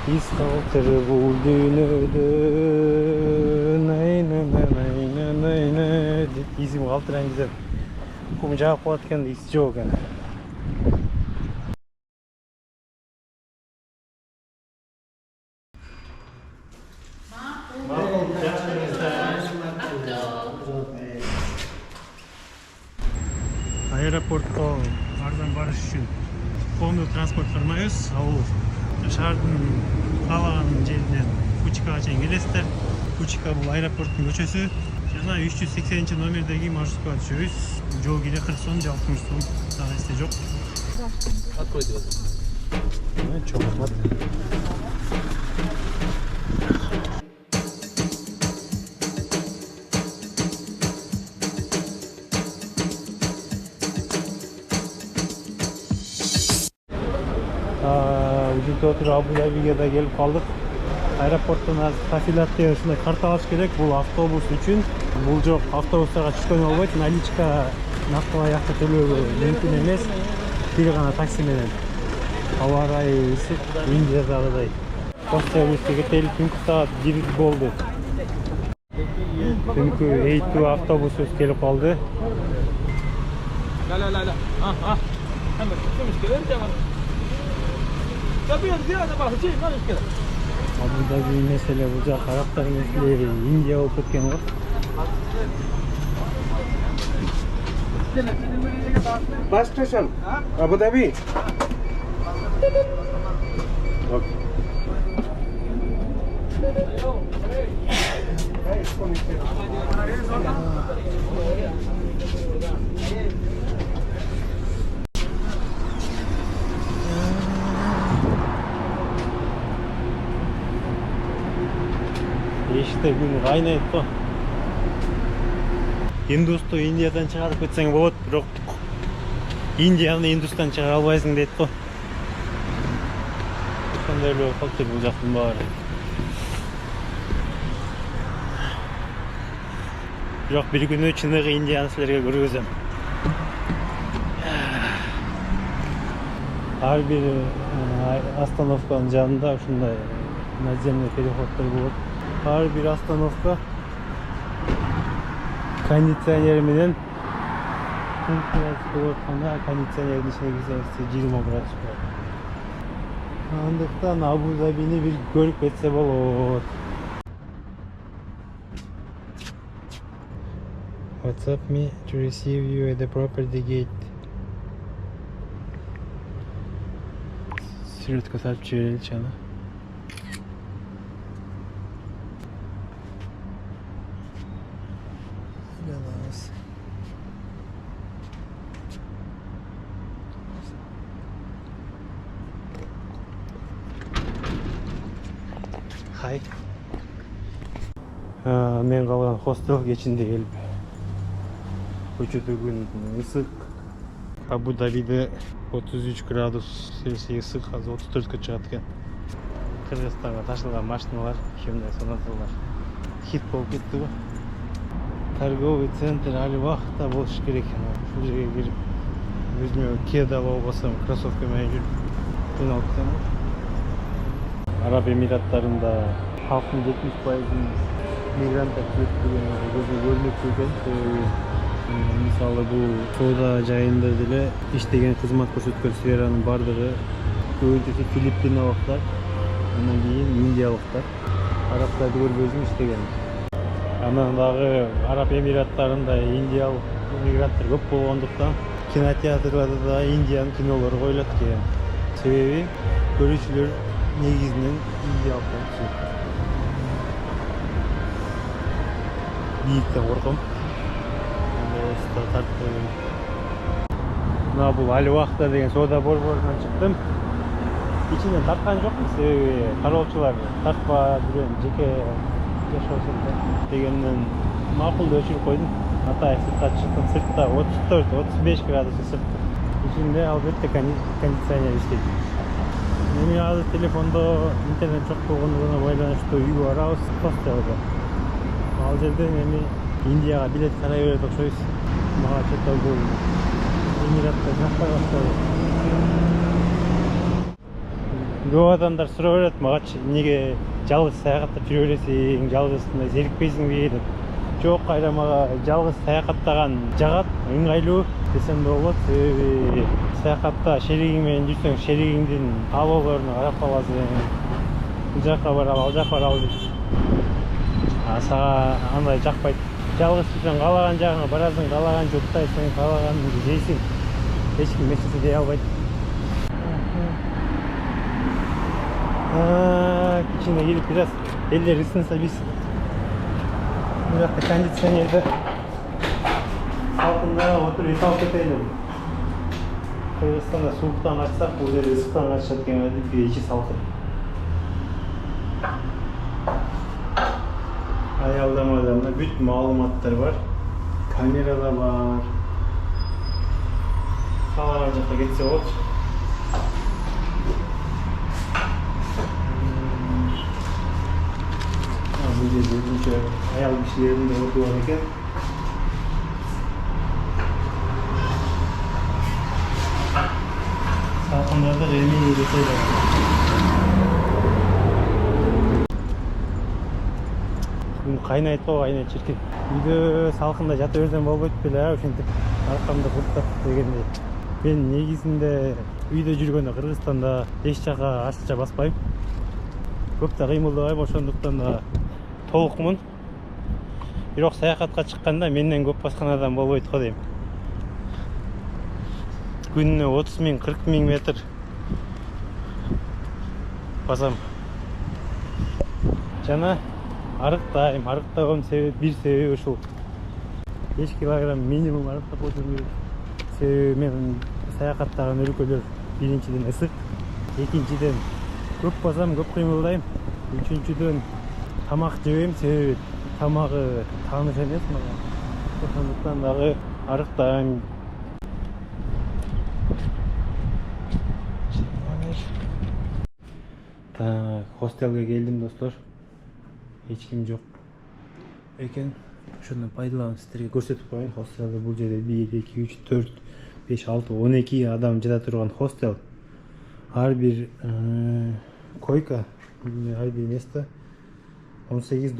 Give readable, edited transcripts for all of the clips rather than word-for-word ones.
Из калтырбул дүйнөдө деп изим калтырайм деп кум жаап коет экен, из жок экен. Аэропортко арзан барыш үчүн коомдук транспорт кармайбыз. Ал шаардын каалаган жеринен Кучкага чейин келесиздер. Кучка бул аэропорттун көчөсү. Жана 380 номердеги маршрутка түшөбүз. Жол кире 40 сом, 60 сом. Дагы эсте жок. Откройте вот. Чоң рахмат. Учутуп Абу-Дабиге да келип калдык. Аэропорттон азыр тафилат деген ушундай карта алыш керек. Бул автобус үчүн. Бул жок автобустарга түшкөнү болбойт. Наличка нактылай акча төлөөгө мүмкүн эмес. Бир гана такси менен. Аба ырайы ысык, Индиядагыдай. Постоянно кетели түнкү саат 1 болду. Түнкү эйтүү автобусубуз келип калды. لا. محمد شو مشكلة؟ أنت تبين زيادة ما في شيء ما مشكلة. Абу-Даби меселе бул жак арабтар меселери Индия болуп кеткен го. Bus station, Abu Dhabi. Okay. Эшикте күн кайнайт го. Индусту Индиядан чыгарып кетсең болот, бирок Индияны Индустан чыгара албайсың дейт го. Ошондой эле болуп калды бул жактын баары. Бирок бир күнү чыныгы Индияны силерге көргөзөм. Ар бир остановканын жанында ушундай наземный переходдор болот. Ар бир остановка кондиционер менен температура кондиционердин ичине кирсеңиз 20 градус болот. Андыктан Абу-Дабини бир көрүп кетсе болот. WhatsApp me to receive you at the property gate. Сүрөткө салып жибереличи аны. Хай. Мен калган хостел кечинде келип. Көчөдө күн ысык. Абу-Дабиде 33 градус Цельсий ысык, азыр 34 чыгат экен. Кыргызстанга ташылган машиналар, кимде санатылар. Хит болуп кетти го. Торговый центр али убакта болуш керек. Ушул жерге кирип, өзүмө кеда болбосо кроссовка менен жүрүп кыйналып кетем. Араб Эмираттарында халктын 70% мигранттар көптөгөн көзгө көрүнүп экен. Мисалы бул соода жайында деле иштеген кызмат көрсөткөн сферанын бардыгы көбүнчөсү филиппиналыктар, андан кийин индиялыктар, арабтарды көрбөзүм иштеген. Анан дагы Араб Эмираттарында индиялык мигранттар көп болгондуктан кинотеатрларда да Индиянын кинолору коюлат экен. Себеби көрүүчүлөр негизинен индиялыктар түшөт. Бийиктен корком. Мына бул али убакта деген соода борборунан чыктым. Ичинен тарткан жокмун, себеби кароочулар тартпа жүрөм, жеке жашоосун дегенден макул деп өчүрүп койдум. Атайын сыртка чыктым, сыртта 34-35 градус ысык. Ичинде албетте кондиционер иштейт. Эми азыр телефондо интернет жок болгондугуна байланыштуу үйгө барабыз, хостелге. Ал жерден эми Индияга билет карай берет окшойбуз. Мага чета бул Эмиратта жакта башталды. көп адамдар сұрап береді мағаш, неге жалғыз саяхаттап жүре бересің, жалғыз зерікпейсің дейді. Жоқ, қайрамаға жалғыз саяхаттаған жағат, ыңғайлы десем де болады. Себебі саяхатта шерегіңмен жүрсең, шерегіңден алуларын қарап қаласың. Бұл жаққа барам, ал жаққа барам дейді. Саған андай жақпайды. Жалғыз жүрсең, қалаған жағыңа барасың, қалаған жоқтайсың, қалағаныңды жейсің. Ешкім ештеңе дей албайды. Кичине келіп біраз елдер ысынса біз бұл жақта кондиционерді салқында отырып ет алып кетейін. Қырғызстанда суықтан қашсақ, бұл жерде ыстықтан қашады екен, іші салқын. Аялдамада бүт маалыматтар бар, камера да бар. Қалаған жаққа кетсе болады. Бұл жерде өзінше аял кішілердің де орды бар екен. Салқындарды ғелмей елеседі. Бүгін қайнайды ғой, қайнайды шіркен. Үйде салқында жата берсем болбайды беле, ошентип арқамды құрттап дегенде. Мен негізінде үйде жүргенде Қырғызстанда еш жаққа артынша баспаймын. Көп та қимылдабаймын, ошондуктан да толықмын. Бирок саяхатқа шыққанда менден көп басқан адам болбойт го дейм. Күнүнө 30 000, 40 000 метр басам. Жана арыктайм. Арыктаган бир себеби ушул. 5 килограмм минимум арыктап отурум керек. Себеби мен саяхаттаган өлкөлөр биринчиден ысык, экинчиден көп басам, көп кыймылдайм. Үчүнчүдөн тамак жебейм, себеби тамагы тааныш эмес мага. Ошондуктан дагы арыктайм. Хостелге келдим, достор. Эч ким жок экен. Ошондон пайдаланып сиздерге көрсөтүп коеюн. Хостелде бул жерде 1, 2, 3, 4, 5, 6, 12 адам жата турган хостел. Ар бир койка, ар бир место $18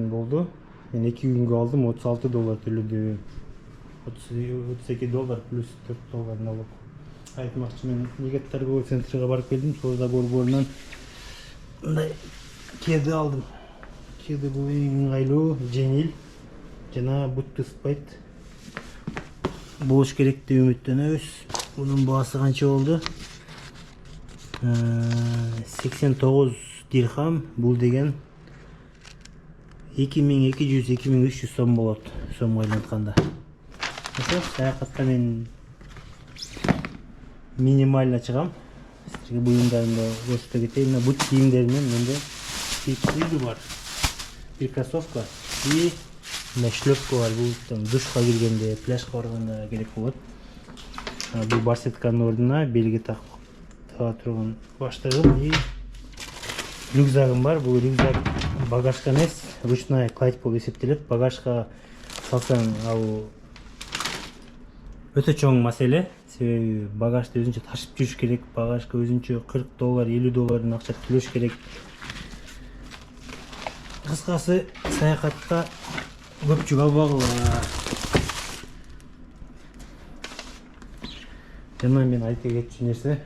болду. Мен 2 күнгө алдым, $36 төлөдүм. $32 плюс $4 налог. Айтмакчы, мен Нигат торговый центрге барып келдим. Созда борборунан мындай кеди алдым. Кеди бул эң ыңгайлуу, жеңил жана бутты ысытпайт. Болуш керек деп үмүттөнөбүз. Bunun baası kança oldu? 89 dirham. Bul degen 2200-2300 som болады. Сомго айлантканда. Mesela саякатта мен минимально чыгам. Сіздерге буюмдарымды көрсөтө кетейин. Мына бут кийимдеринен менде кийүү бар. Bir кроссовка и шлепка бар. Бул душка киргенде, пляжга барганда керек болот. Бул барсетканын ордуна белге таға турган баштыгым и рюкзагым бар. Бул рюкзак багажга эмес, ручная кладь болуп эсептелет. Багажга салсаң ал өтө чоң маселе. Себеби багажды өзүнчө ташып жүрүш керек. Багажга өзүнчө $40, $50 акча төлөш керек. Кыскасы, саякатта көп жүк албагыла. Жана мен айта кетчү нерсе,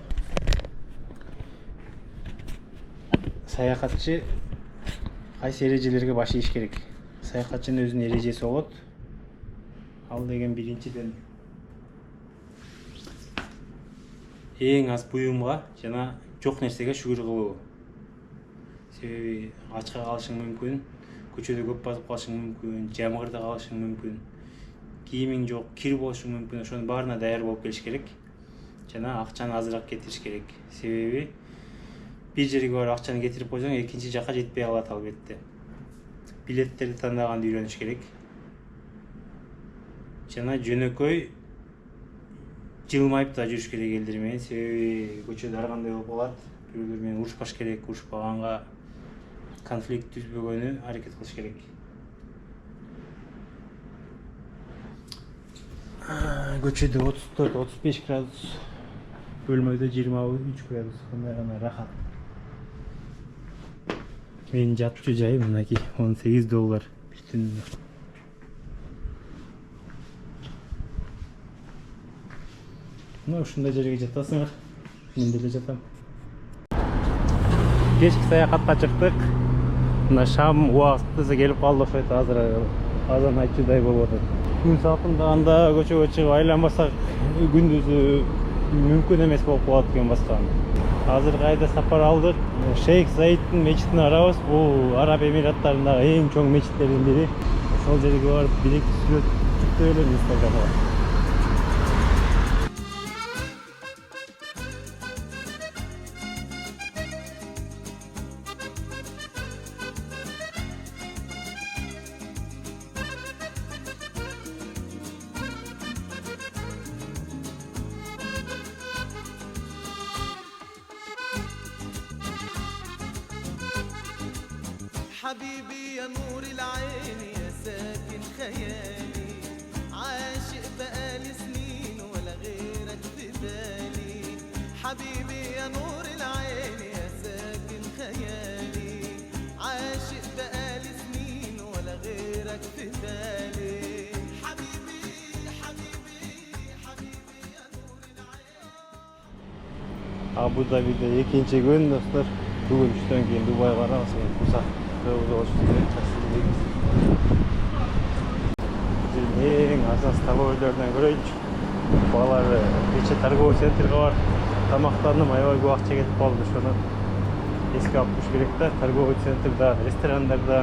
саякатчы кайсы эрежелерге баш ийиш керек. Саякатчынын өзүнүн эрежеси болот. Ал деген биринчиден эң аз буюмга жана жок нерсеге шүгүр кылуу. Себеби ачка калышың мүмкүн, көчөдө көп басып калышың мүмкүн, жамгырда калышың мүмкүн, кийимиң жок, кир болушуң мүмкүн. Ошонун баарына даяр болуп келиш керек. Жана акчаны азыраак кетириш керек. Себеби бир жерге барып акчаны кетирип койсоң, экинчи жака жетпей калат албетте. Билеттерди тандаганды үйрөнүш керек. Жана жөнөкөй жылмайып да жүрүш керек элдер менен. Себеби көчөдө ар кандай болуп калат. Бирөөлөр менен урушпаш керек, урушпаганга конфликт түзбөгөнү аракет кылыш керек. Көчөдө 34-35 градус, бөлмөдө 23 градус, кандай гана рахат. Менин жатчу жайым мынакей $18 бир түнүнө. Мына ушундай жерге жатасыңар. Мен деле жатам. Кечки саякатка чыктык. Мына шам убактысы келип калды ошойт азыр азан айтчудай болуп атат. Күн салкындаганда көчөгө чыгып айланбасак күндүзү мүмкүн эмес болуп калат экен баскан. Азыр кайда сапар алдык. Шейх Заиддин мечитин арабыз. Бул Араб Эмираттарындагы эң чоң мечиттердин бири. Ошол жерге барып бир-эки сүрөт чыктырып элем Инстаграмга. حبيبي يا نور العين يا ساكن خيالي عاشق بقالي سنين ولا غيرك في بالي حبيبي يا نور العين يا ساكن خيالي عاشق بقالي سنين ولا غيرك في بالي حبيبي حبيبي حبيبي يا نور العين Абу Дабиде экинчи күн достор. Бүгүн түштөн кийин Дубайга барабыз. Узак эң арзан столовойлордон көрөйүнчү. Балары кечээ торговый центрге барып тамактанып аябай убакыт кетип калды. Ошону эске алып туруш керек да. Торговый центрда, ресторандарда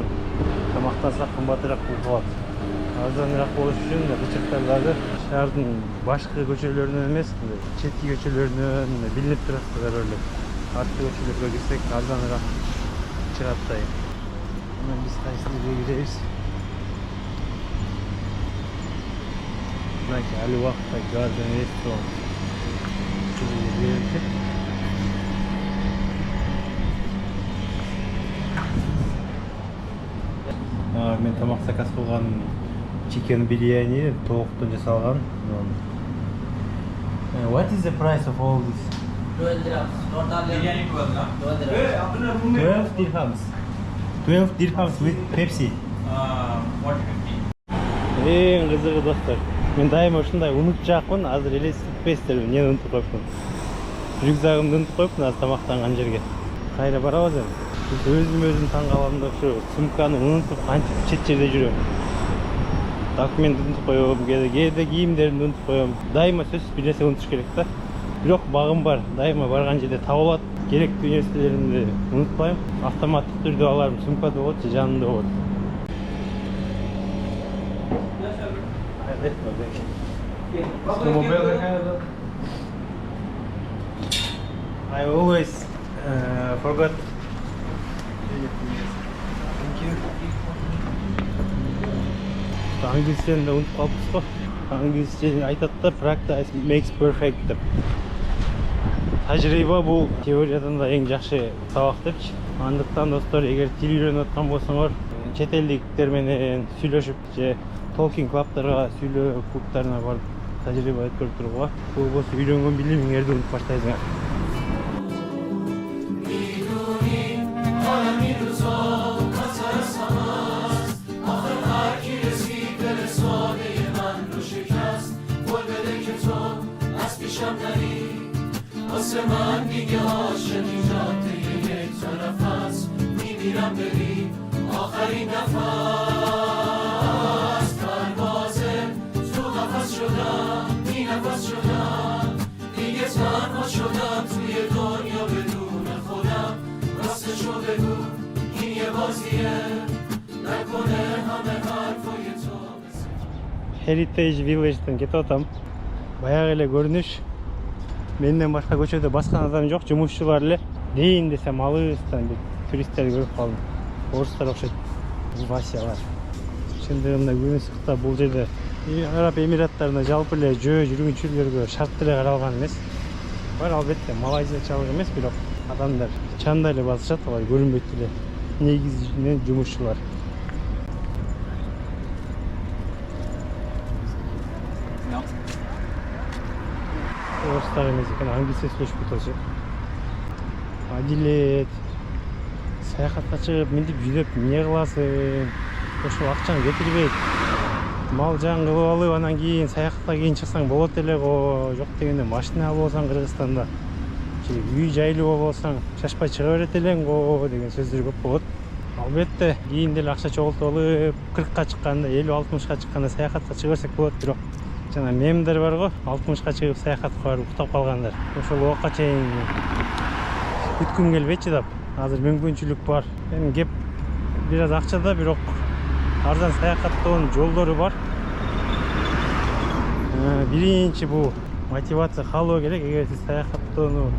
тамактансак кымбатыраак болуп калат. Арзаныраак болуш үчүн рецепттарды шаардын башкы көчөлөрүнөн эмес, четки көчөлөрүнөн билинип турат эле. Артты көчөлөргө кирсек арзаныраак чыгат да. Biz kayısını gireriz. Belki Ali Vakfı Garden Restaurant. Şuraya girerken. Men tamak sakas kılgan chicken biryani tovuqtan jasalgan. What is the price of all this? 12 dirhams. Biryani 12 dirhams. 12 dirhams with Pepsi. 40-50. Eң кызыгы достор. Мен дайыма ушундай унутчакмын, азыр элестетпейсиздер, эмне унутуп коюпмун. Рюкзагымды унутуп коюпмун азыр тамактанган жерге. Кайра барабыз эми. Өзүм таң калам да ушу сумканы унутуп кантип чет жерде жүрөм. Документти унутуп коем, кээде кийимдеримди унутуп коем. Дайыма сөзсүз бир нерсе унутуш керек да. Бирок багым бар, дайыма барган жерде табылат. Керектүү нерселеримди унутпайм. Автоматтык түрдө аларым, сумкада болот же жанымда болот. I always forgot. Англисчени да унутуп калыппыз го. Англисчени айтат да practice makes perfect деп. Тажрыйба бул теориядан да эң жакшы сабак депчи. Андыктан достор, эгер тил үйрөнүп аткан болсоңор, чет элдиктер менен сүйлөшүп же talking clubдарга, сүйлөө клубтарына барып тажрыйба өткөрүп турууга, болбосо үйрөнгөн билимиңерди унутуп баштайсыңар. آسمان دیگه عاشقی جاده یک طرف است میمیرم بری آخرین نفس پروازه تو قفس شدم بی نفس شدم دیگه تنها شدم توی دنیا بدون خودم راستشو بگو این یه بازیه نکنه همه حرفای تو Heritage Village'dan кетип атам. Баягы эле көрүнүш. Менден башка көчөдө баскан адам жок, жумушчулар эле. Дейин десем алыстан туристтерди көрүп калдым. Орустар окшойт. Васялар. Чындыгында күн ысыкта бул жерде Араб Эмираттарында жалпы эле жүргүнчүлөргө шарт деле каралган эмес. Бар албетте малайзиячалык эмес, бирок адамдар чанда эле басышат, алар көрүнбөйт эле. Негизинен жумушчулар. Орустар эмес экен, англисче сүйлөшүп кетишет. Адилет, саякатка чыгып мынтип жүдөп эмне кыласың, ошол акчаңды кетирбей мал жан кылып алып анан кийин саякатка кийин чыксаң болот эле го. Жок дегенде машина алып алсаң Кыргызстанда же үй жайлуу болуп алсаң шашпай чыга берет элең го деген сөздөр көп болот. Албетте кийин деле акча чогултуп алып 40ка чыкканда 50-60ка чыкканда саякатка чыга берсек болот. Бирок жана мемдер бар го, 60ка чыгып саякатка барып уктап калгандар. Ошол убакка чейин күткүм келбейт чыдап. Азыр мүмкүнчүлүк бар. Эми кеп бир аз акчада, бирок арзан саякаттоонун жолдору бар. Биринчи бул мотивация калуу керек. Эгер сиз саякаттоону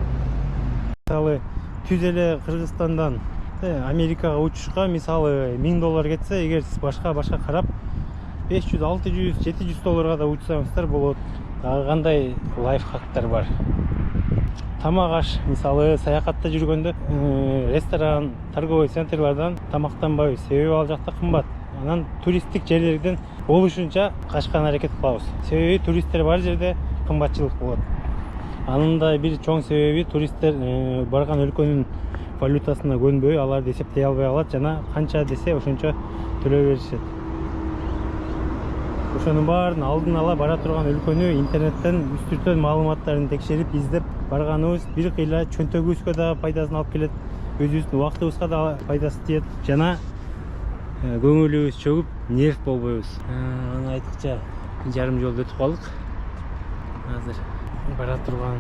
мисалы түз эле Кыргызстандан Америкага учушка мисалы $1000 кетсе, эгер сиз башка карап 500, 600, 700 долларга да учсаңыздар болот. Дагы кандай лайфхактар бар. Тамак аш, мисалы саякатта жүргөндө ресторан, торговый центрлардан тамактанбайбыз. Себеби ал жакта кымбат. Анан туристтик жерлерден болушунча качкан аракет кылабыз. Себеби туристтер бар жерде кымбатчылык болот. Анын да бир чоң себеби туристтер барган өлкөнүн валютасына көнбөй, аларды эсептей албай калат жана канча десе ошончо төлөй беришет. Ошонун баарын алдын ала бара турган өлкөнү интернеттен үстүртөн маалыматтарын текшерип издеп барганыбыз бир кыйла чөнтөгүбүзгө да пайдасын алып келет, өзүбүздүн убактыбызга да пайдасы тиет жана көңүлүбүз чөгүп нерв болбойбуз. Аны айтыкча 1,5 жолду өтүп калдык. Азыр бара турган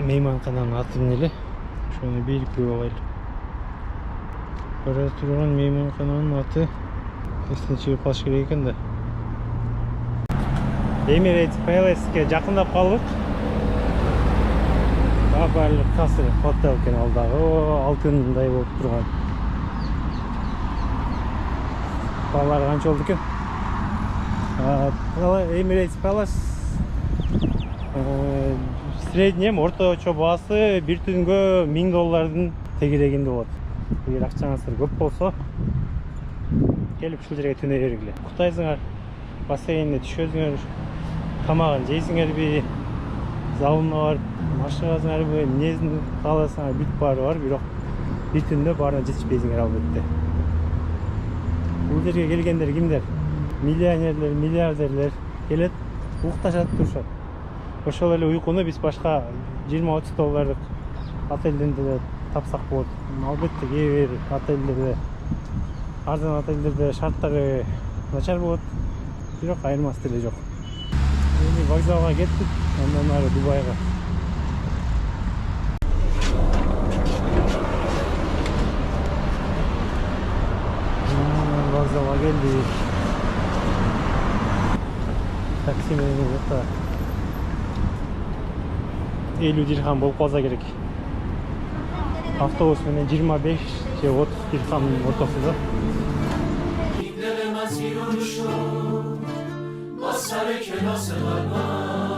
мейманкананын аты эмне эле? Ошону белгилеп алайлы. Бара турган мейманкананын аты эстен чыгып калыш керек экен да. Emirates Palace'ке жакындап калдык. Бабарлык касыр хотел экен ал дагы. Алтындай болуп турган. Балалар канча болду экен? Emirates Palace среднем орточо баасы бир түнгө $1000 тегерегинде болот. Эгер акчаңыздар көп болсо, келип ушул жерге түнөй бергиле. Уктайсыңар, бассейнде түшөсүңөр, тамагын жейсиңерби, залына барып машыгасыңарбы, эмнесин кааласаңар бүт баары бар, бирок бир түндө баарына жетишпейсиңер албетте. Бул жерге келгендер кимдер? Миллионерлер, миллиардерлер келет, укташат, турушат. Ошол эле уйкуну биз башка $20-30 отелден деле тапсак болот. Албетте кээ бир отелдерде, арзан отелдерде шарттары начар болот, бирок айырмасы деле жок. Эми вокзалга кеттик, андан ары Дубайга. Вокзалга келдик. Такси менен жакта 50 дирхам болуп калса керек. Автобус менен 25 же 30 дирхамдын ортосунда. این دل من زیر و رو شد با سر کلاس قلبم